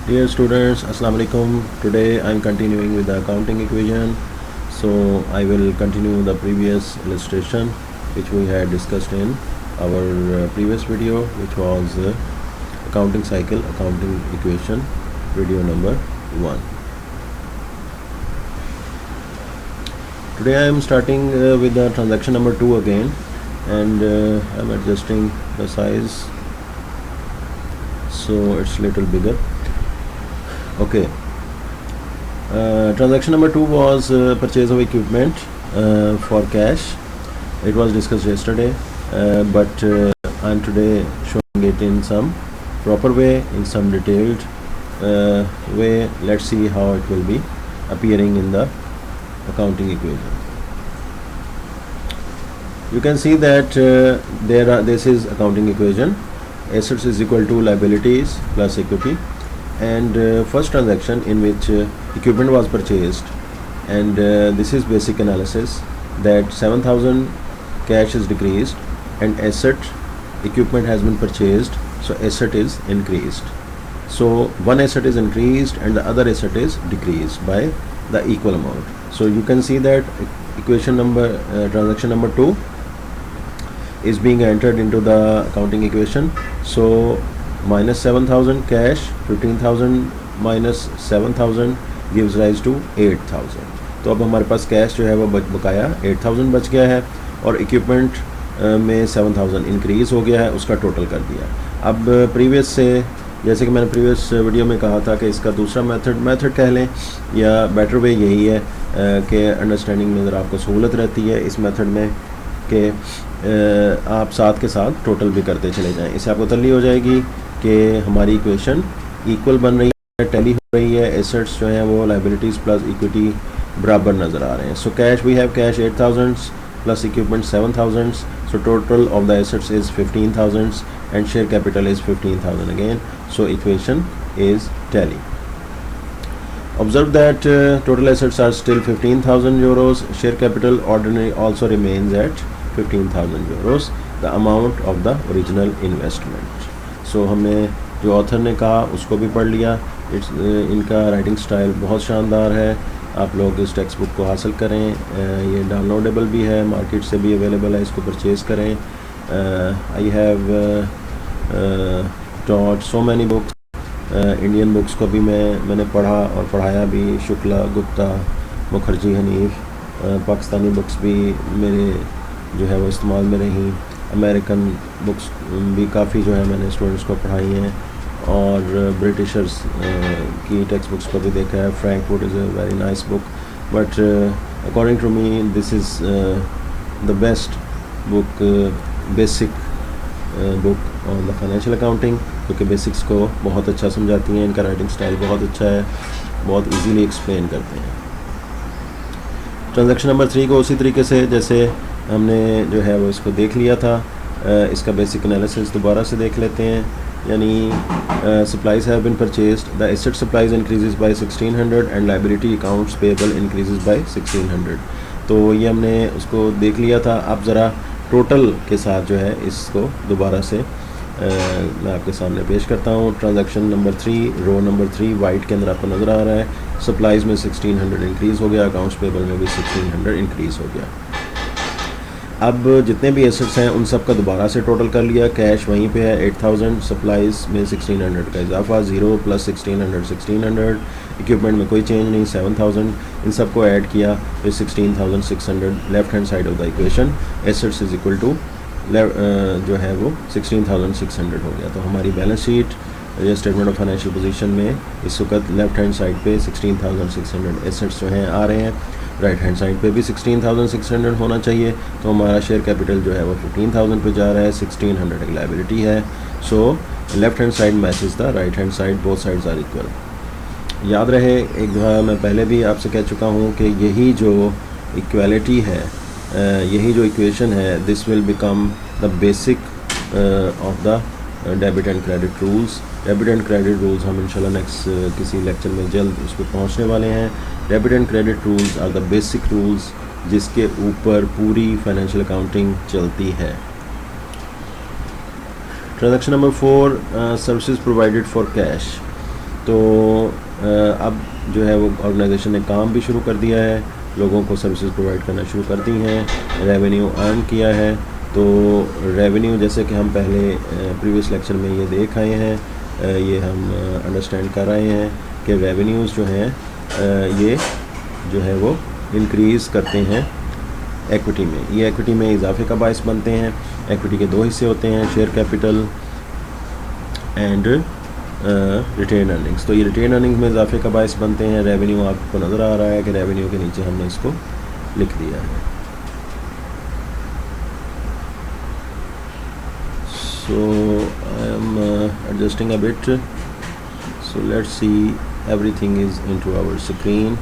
Dear students, Assalamu alaikum. Today I am continuing with the accounting equation. So I will continue the previous illustration which we had discussed in our previous video, which was accounting cycle, accounting equation, video number 1. Today I am starting with the transaction number 2 again, and I am adjusting the size so it's little bigger. Okay. Transaction number 2 was purchase of equipment for cash. It was discussed yesterday, but I am today showing it in some proper way, in some detailed way. Let's see how it will be appearing in the accounting equation. You can see that this is accounting equation. Assets is equal to liabilities plus equity, and first transaction in which equipment was purchased, and this is basic analysis, that 7,000 cash is decreased and asset equipment has been purchased, so asset is increased. So one asset is increased and the other asset is decreased by the equal amount. So you can see that equation number transaction number 2 is being entered into the accounting equation. So minus 7,000 cash, 15,000 minus 7,000 gives rise to 8,000. तो अब हमारे पास cash जो है वो बकाया 8,000 बच गया है, और इक्विपमेंट में 7,000 इंक्रीज़ हो गया है, उसका टोटल कर दिया. अब प्रीवियस से, जैसे कि मैंने प्रीवियस वीडियो में कहा था कि इसका दूसरा मेथड कह लें, या बेटर वे यही है कि अंडरस्टैंडिंग में ज़रा आपको सहूलत रहती है इस मेथड में कि आप साथ के साथ टोटल भी करते चले जाएं. इससे आपको तसल्ली हो जाएगी कि हमारी इक्वेशन इक्वल बन रही है, टैली हो रही है, एसेट्स जो हैं वो लाइबिलिटीज़ प्लस इक्विटी बराबर नज़र आ रहे हैं. So cash, we have cash 8,000 plus equipment 7,000, so total of the assets is 15,000 and share capital is 15,000 again, so equation is tally. Observe that total assets are still 15,000 euros, share capital ordinary also remains at 15,000 euros, the amount of the original investment. So हमने जो author ने कहा उसको भी पढ़ लिया. इनका writing style बहुत शानदार है. आप लोग इस टेक्स्ट बुक को हासिल करें, ये डाउनलोडेबल भी है, मार्केट से भी अवेलेबल है, इसको परचेज़ करें. I have taught so many books. Indian books को भी मैंने पढ़ा और पढ़ाया भी. शुक्ला, गुप्ता, मुखर्जी, हनीफ. पाकिस्तानी बुक्स भी मेरे जो है वो इस्तेमाल में रहीं. अमेरिकन बुक्स भी काफ़ी जो है मैंने स्टूडेंट्स को पढ़ाई हैं, और ब्रिटिशर्स की टेक्स्ट बुक्स को भी देखा है. Frank Wood is a very nice book, but according to me this is the best book, basic book on the financial accounting, क्योंकि बेसिक्स को बहुत अच्छा समझाती हैं. इनका राइटिंग स्टाइल बहुत अच्छा है, बहुत इजीली एक्सप्लेन करते हैं. ट्रांजैक्शन नंबर 3 को उसी तरीके से जैसे हमने जो है वो इसको देख लिया था, इसका बेसिक एनालिसिस दोबारा से देख लेते हैं. यानी supplies have been purchased, the asset supplies increases by 1600 and liability accounts payable increases by 1600. तो ये हमने उसको देख लिया था. अब ज़रा टोटल के साथ जो है इसको दोबारा से मैं आपके सामने पेश करता हूँ. Transaction number 3, row number 3 white के अंदर आपको नज़र आ रहा है. सप्लाइज़ में 1600 इंक्रीज़ हो गया, अकाउंट्स पेबल में भी 1600 इंक्रीज़ हो गया. अब जितने भी एसेट्स हैं उन सब का दोबारा से टोटल कर लिया. कैश वहीं पे है 8,000, सप्लाइज़ में 1600 का इजाफा, 0 प्लस 1600, इक्विपमेंट में कोई चेंज नहीं, 7,000. इन सब को ऐड किया फिर 16,600. Left hand side of the equation assets is equal to जो है वो 16,600 हो गया. तो हमारी बैलेंस शीट या स्टेटमेंट ऑफ फाइनेंशियल पोजीशन में इस वक्त लेफ्ट हैंड साइड पे 16,600 एसेट्स जो हैं आ रहे हैं, राइट हैंड साइड पे भी 16,600 होना चाहिए. तो हमारा शेयर कैपिटल जो है वो 15,000 पे जा रहा है, 1,600 एक लाइबिलिटी है. So left hand side matches the right hand side, both sides are equal. याद रहे, एक दफ़ा मैं पहले भी आपसे कह चुका हूँ कि यही जो इक्वालिटी है, यही जो इक्वेशन है, this will become the basic of the debit and credit rules. Debit and credit rules हम इंशाल्लाह नेक्स्ट किसी लेक्चर में जल्द उस पर पहुँचने वाले हैं. Debit and credit rules are the basic rules जिसके ऊपर पूरी फाइनेंशियल अकाउंटिंग चलती है. Transaction number 4, services provided for cash. तो अब जो है वो ऑर्गेनाइजेशन ने काम भी शुरू कर दिया है, लोगों को सर्विसेज प्रोवाइड करना शुरू कर दी हैं, रेवेन्यू अर्न किया है। तो रेवेन्यू जैसे कि हम पहले प्रीवियस लेक्चर में ये देख आए हैं, ये हम अंडरस्टैंड कर रहे हैं कि रेवेन्यूज़ जो हैं ये जो है वो इंक्रीज़ करते हैं एक्विटी में। ये एक्विटी में इजाफे का बायस बनते हैं। एक्विटी के दो हिस्से होते हैं, share capital and retain earnings. तो ये रिटेन अर्निंग्स में इजाफे का बायस बनते हैं। रेवेन्यू आपको नज़र आ रहा है कि रेवेन्यू के नीचे हमने इसको लिख दिया है। So I am adjusting a bit, so let's see everything is into our screen.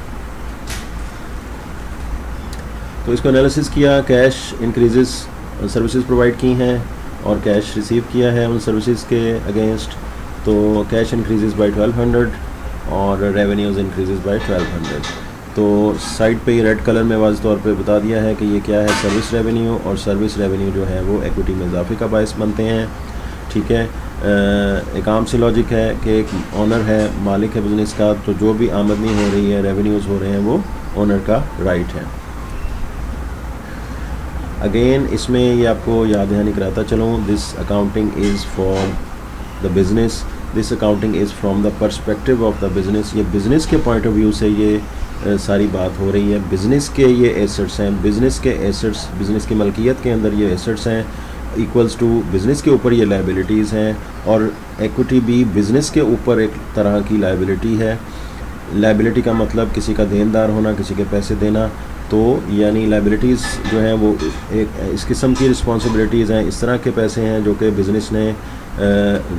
तो इसको एनालिसिस किया, कैश इंक्रीजेस सर्विसेज प्रोवाइड की हैं और कैश रिसीव किया है उन सर्विसेज के अगेंस्ट। तो कैश इंक्रीजेस बाय 1200 और रेवेन्यूज़ इंक्रीजेस बाय 1200। तो साइड पे ये रेड कलर में वाज़ तौर पे बता दिया है कि ये क्या है, सर्विस रेवेन्यू, और सर्विस रेवेन्यू जो है वो एक्विटी में इजाफे का बायस बनते हैं। ठीक है, एक आम सी लॉजिक है कि एक ऑनर है, मालिक है बिज़नेस का, तो जो भी आमदनी हो रही है, रेवेन्यूज़ हो रहे हैं, वो ऑनर का राइट है। अगेन इसमें ये आपको याद दहानी कराता चलूँ, this accounting is for the business, this accounting is from the perspective of the business. ये बिज़नेस के पॉइंट ऑफ व्यू से ये सारी बात हो रही है। बिज़नेस के ये एसेट्स हैं, बिज़नेस के एसेट्स, बिज़नेस की मलकियत के अंदर ये एसेट्स हैं, इक्वल्स टू बिज़नेस के ऊपर ये लायबिलिटीज़ हैं, और एक्विटी भी बिज़नेस के ऊपर एक तरह की लायबिलिटी है। लायबिलिटी का मतलब किसी का देनदार होना, किसी के पैसे देना। तो यानी लायबिलिटीज़ जो हैं वो एक इस किस्म की रिस्पॉन्सिबिलिटीज़ हैं, इस तरह के पैसे हैं जो कि बिज़नेस ने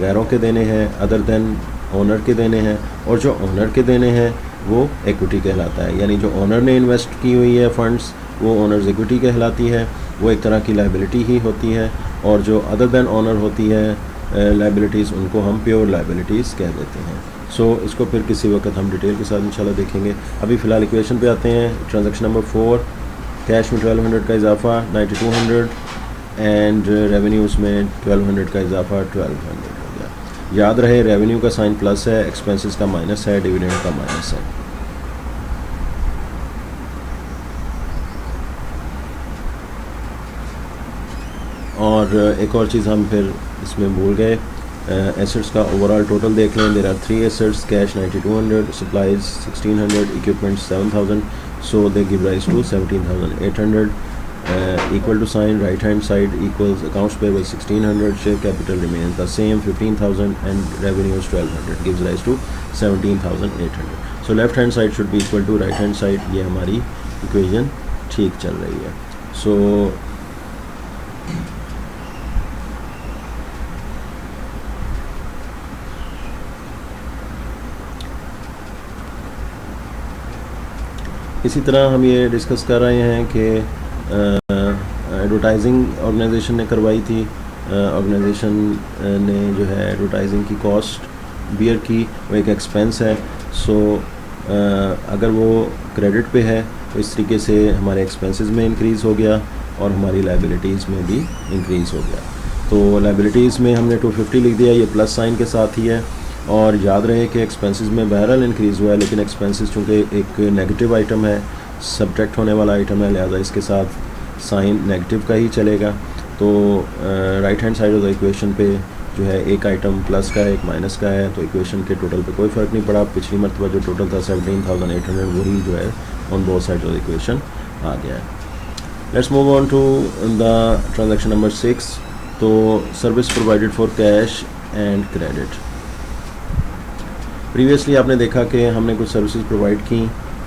गैरों के देने हैं, अदर देन ओनर के देने हैं, और जो ओनर के देने हैं वो एक्विटी कहलाता है। यानी जो ओनर ने इन्वेस्ट की हुई है फंड्स, वो ओनर्स इक्विटी कहलाती है, वो एक तरह की लायबिलिटी ही होती है। और जो अदर देन ओनर होती है लायबिलिटीज़, उनको हम प्योर लायबिलिटीज़ कह देते हैं। सो इसको फिर किसी वक्त हम डिटेल के साथ इंशाल्लाह देखेंगे। अभी फ़िलहाल इक्वेशन पे आते हैं। ट्रांजैक्शन नंबर 4, कैश में 1200 का इजाफा 9200 एंड रेवेन्यूज़ में 1200 का इजाफा 1200 हो गया। याद रहे रेवेन्यू का साइन प्लस है, एक्सपेंसेस का माइनस है, डिविडेंड का माइनस है। और एक और चीज़ हम फिर इसमें भूल गए, एसेट्स का ओवरऑल टोटल देख लें। There are 3 assets, cash 9200, supplies 1600, equipment 7000, so they give rise to 17800। Equal to sign, right hand side equals accounts payable 1600, share capital remains the same 15000 and revenues 1200 gives rise to 17800। So left hand side should be equal to right hand side. ये हमारी equation ठीक चल रही है। सो इसी तरह हम ये डिस्कस कर रहे हैं कि एडवर्टाइजिंग ऑर्गेनाइजेशन ने करवाई थी। ऑर्गेनाइजेशन ने जो है एडवर्टाइजिंग की कॉस्ट बियर की, वो एक एक्सपेंस है। सो अगर वो क्रेडिट पे है तो इस तरीके से हमारे एक्सपेंसेस में इंक्रीज़ हो गया और हमारी लायबिलिटीज़ में भी इंक्रीज़ हो गया। तो लायबिलिटीज़ में हमने 250 लिख दिया, ये प्लस साइन के साथ ही है। और याद रहे कि एक्सपेंसेस में बहरहाल इंक्रीज़ हुआ है, लेकिन एक्सपेंसेस चूँकि एक नेगेटिव आइटम है, सब्ट्रैक्ट होने वाला आइटम है, लिहाजा इसके साथ साइन नेगेटिव का ही चलेगा। तो right hand side of the equation पे जो है एक आइटम प्लस का है, एक माइनस का है, तो इक्वेशन के टोटल पे कोई फ़र्क नहीं पड़ा। पिछली मरतबा जो टोटल था 17800, वही जो है on both side of the equation आ गया है। Let's move on to the transaction number 6। तो service provided for cash and credit. Previously आपने देखा कि हमने कुछ सर्विसेज प्रोवाइड की,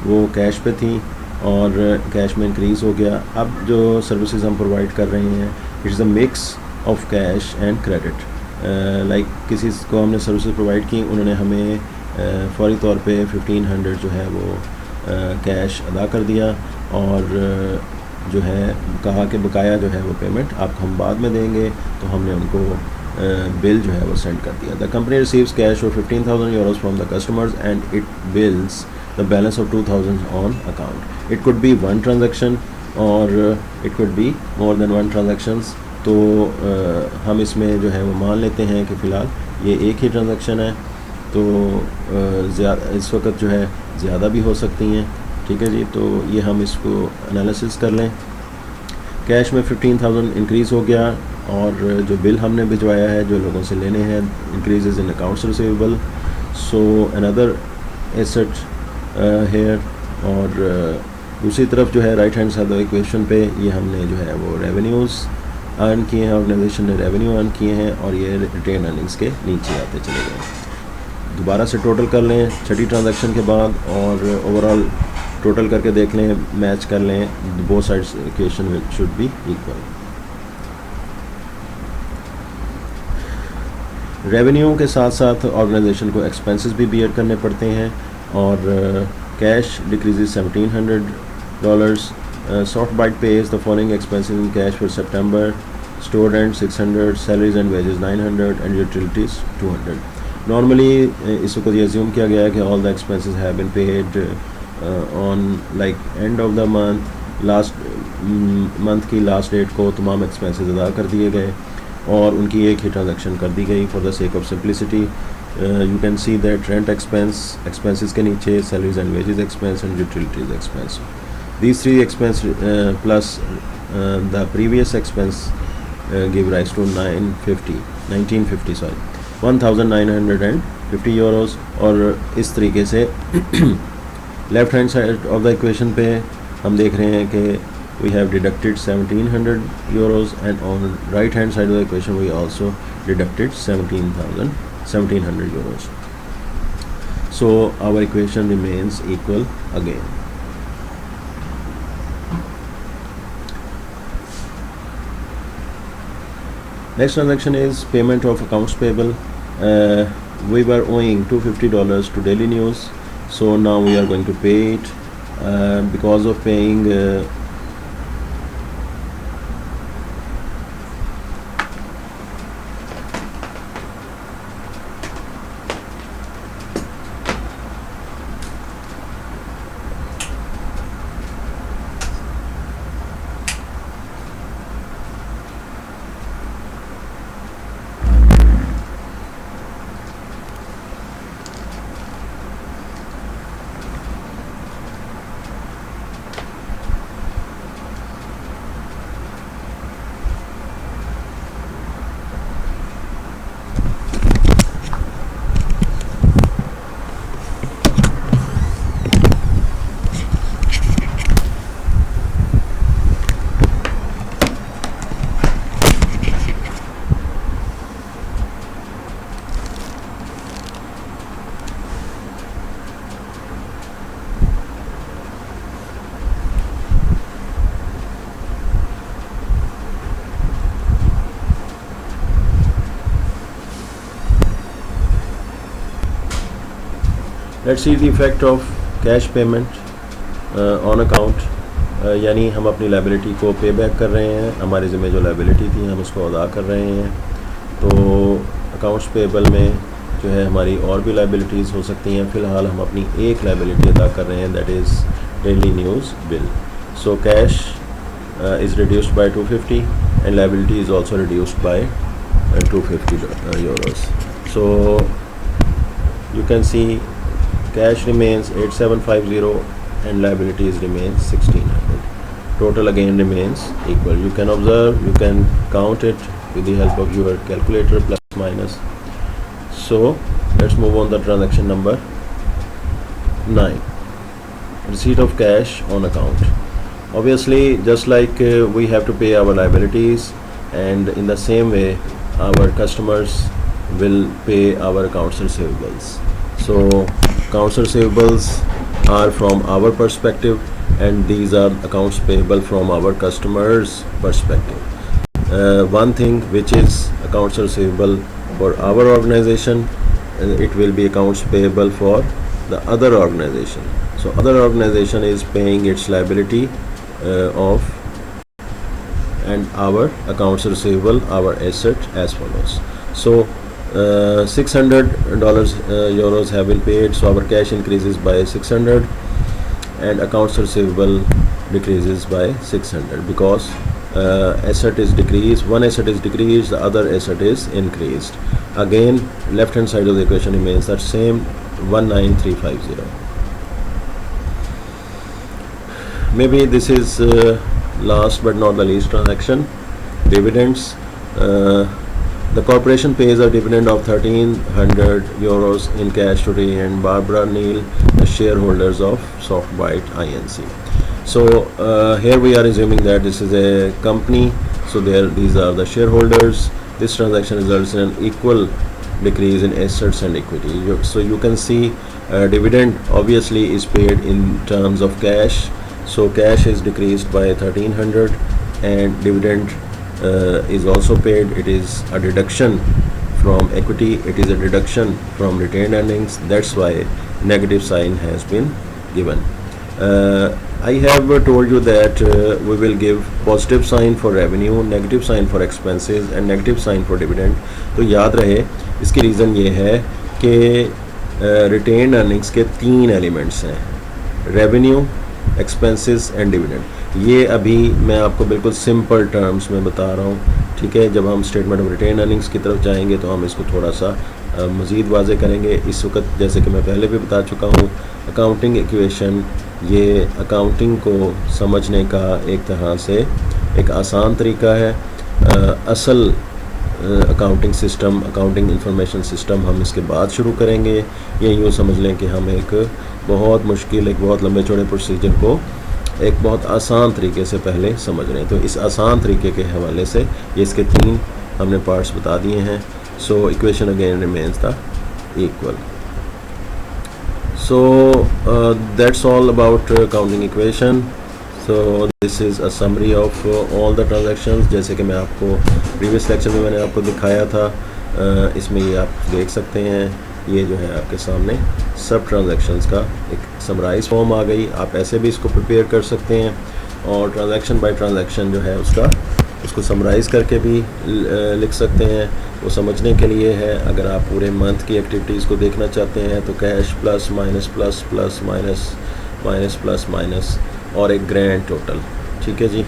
वो कैश पे थी और कैश में इंक्रीज़ हो गया। अब जो सर्विसेज हम प्रोवाइड कर रहे हैं, it's a mix of cash and credit. Like किसी को हमने सर्विसेज प्रोवाइड की, उन्होंने हमें फौरी तौर पे 1500 जो है वो कैश अदा कर दिया और जो है कहा कि बकाया जो है वो पेमेंट आपको हम बाद में देंगे, तो हमने उनको बिल जो है वो सेंड कर दिया। The company receives cash of 15,000 euros from the customers and it bills the balance of 2,000 on account. It could be one transaction और it could be more than one transactions. तो हम इसमें जो है वो मान लेते हैं कि फ़िलहाल ये एक ही ट्रांजेक्शन है। तो इस वक्त जो है ज़्यादा भी हो सकती हैं, ठीक है जी। तो ये हम इसको एनालिसिस कर लें। कैश में 15,000 इंक्रीज़ हो गया, और जो बिल हमने भिजवाया है जो लोगों से लेने हैं, increases in accounts receivable, so another asset here. और दूसरी तरफ जो है राइट हैंड साइड इक्वेशन पे ये हमने जो है वो रेवेन्यूज़ अर्न किए हैं, ऑर्गेनाइजेशन ने रेवेन्यू अर्न किए हैं, और ये रिटेन अर्निंग्स के नीचे आते चले गए। दोबारा से टोटल कर लें छठी ट्रांजैक्शन के बाद, और ओवरऑल टोटल करके देख लें, मैच कर लें, both sides equation should be equal. Revenue के साथ साथ ऑर्गेनाइजेशन को एक्सपेंसेस भी बियर करने पड़ते हैं, और cash decreases $1,700, SoftBite pays the following expenses in cash for September: store rent 600, salaries and wages 900, and utilities 200. Normally इस वक्त ये assume किया गया है कि all the expenses have been paid on like end of the month, last month की last date को तमाम expenses अदा कर दिए गए, और उनकी एक ही transaction कर दी गई for the sake of simplicity. You can see that rent expenses के नीचे salaries and wages expense and utilities expense. These three expense plus the previous expense give rise to 1,950 euros. और इस तरीके से left hand side of the equation पे हम देख रहे हैं कि we have deducted 1,700 euros, and on right hand side of the equation we also deducted 1,700 euros. So our equation remains equal again. Next transaction is payment of accounts payable. We were owing $250 to Daily News, so now we are going to pay it. Because of paying let's see the effect of cash payment on account. यानी हम अपनी liability को पे back कर रहे हैं, हमारे ज़िम्मे जो लाइबिलिटी थी हम उसको अदा कर रहे हैं। तो अकाउंट्स पेबल में जो है हमारी और भी लाइबिलिटीज़ हो सकती हैं, फ़िलहाल हम अपनी एक लाइबिलिटी अदा कर रहे हैं, that is daily news bill. So cash is reduced by 250 and liability is also reduced by 250 euros. So you can see cash remains 8750 and liabilities remains 1600. Total again remains equal. You can observe, you can count it with the help of your calculator, plus minus. So let's move on to transaction number 9, receipt of cash on account. Obviously just like we have to pay our liabilities, and in the same way our customers will pay our accounts receivables. So accounts receivables are from our perspective, and these are accounts payable from our customers perspective. One thing which is accounts receivable for our organization, it will be accounts payable for the other organization. So other organization is paying its liability of and our accounts receivable, our asset as follows. So $600 euros have been paid, so our cash increases by 600 and accounts receivable decreases by 600 because asset is decreased, one asset is decreased, the other asset is increased. Again left hand side of the equation remains that same, 19350. Maybe this is last but not the least transaction, dividends. The corporation pays a dividend of 1300 euros in cash to Ray and Barbara Neal, the shareholders of Softbyte Inc. So here we are assuming that this is a company, so these are the shareholders. This transaction results in an equal decrease in assets and equity. So you can see dividend obviously is paid in terms of cash, so cash is decreased by 1300 and dividend is also paid. It is a deduction from equity, it is a deduction from retained earnings. That's why negative sign has been given. I have told you that we will give positive sign for revenue, negative sign for expenses and negative sign for dividend. तो याद रहे इसकी reason ये है कि retained earnings के 3 elements हैं, revenue, expenses and dividend. ये अभी मैं आपको बिल्कुल सिंपल टर्म्स में बता रहा हूँ, ठीक है. जब हम स्टेटमेंट ऑफ रिटेन अर्निंग्स की तरफ जाएंगे तो हम इसको थोड़ा सा मज़ीद वाज़े करेंगे. इस वक्त जैसे कि मैं पहले भी बता चुका हूँ, अकाउंटिंग इक्वेशन ये अकाउंटिंग को समझने का एक तरह से एक आसान तरीका है. असल accounting system, accounting information system हम इसके बाद शुरू करेंगे. ये यूँ समझ लें कि हम एक बहुत मुश्किल, एक बहुत लंबे चौड़े प्रोसीजर को एक बहुत आसान तरीके से पहले समझ रहे हैं. तो इस आसान तरीके के हवाले से ये इसके 3 हमने पार्ट्स बता दिए हैं. So equation again remains the equal. So that's all about accounting equation. So this is a summary of all the transactions. जैसे कि मैं आपको previous lecture में मैंने आपको दिखाया था, इसमें ये आप देख सकते हैं. ये जो है आपके सामने सब ट्रांजैक्शंस का एक समराइज फॉर्म आ गई. आप ऐसे भी इसको प्रिपेयर कर सकते हैं और ट्रांजैक्शन बाय ट्रांजैक्शन जो है उसको समराइज़ करके भी लिख सकते हैं. वो समझने के लिए है. अगर आप पूरे मंथ की एक्टिविटीज़ को देखना चाहते हैं तो cash plus minus plus plus minus minus plus minus और एक ग्रैंड टोटल, ठीक है जी.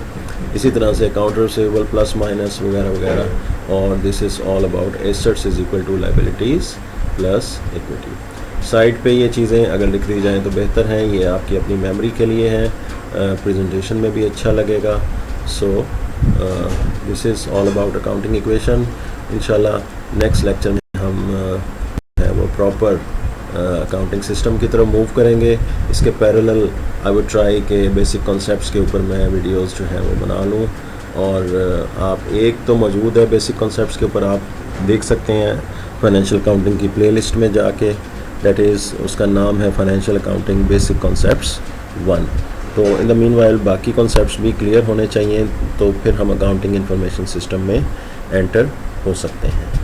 इसी तरह से काउंटर रिसीवेबल प्लस माइनस वगैरह वगैरह. और this is all about assets is equal to liabilities plus equity. Side पे ये चीज़ें अगर लिख दी जाएँ तो बेहतर हैं. ये आपकी अपनी मेमोरी के लिए है, प्रेजेंटेशन में भी अच्छा लगेगा. So this is all about accounting equation. इंशाल्लाह नेक्स्ट लेक्चर में हम है वो प्रॉपर अकाउंटिंग सिस्टम की तरफ मूव करेंगे. इसके पैरेलल आई वुड ट्राई के बेसिक कॉन्सेप्ट्स के ऊपर मैं वीडियोस जो है वो बना लूँ. और आप एक तो मौजूद है बेसिक कॉन्सेप्ट्स के ऊपर, आप देख सकते हैं फाइनेंशियल अकाउंटिंग की प्लेलिस्ट में जाके. दैट इज़ उसका नाम है फाइनेंशियल अकाउंटिंग बेसिक कॉन्सेप्ट्स 1. तो इन द मीनवाइल बाकी कॉन्सेप्ट्स भी क्लियर होने चाहिए, तो फिर हम अकाउंटिंग इंफॉर्मेशन सिस्टम में एंटर हो सकते हैं.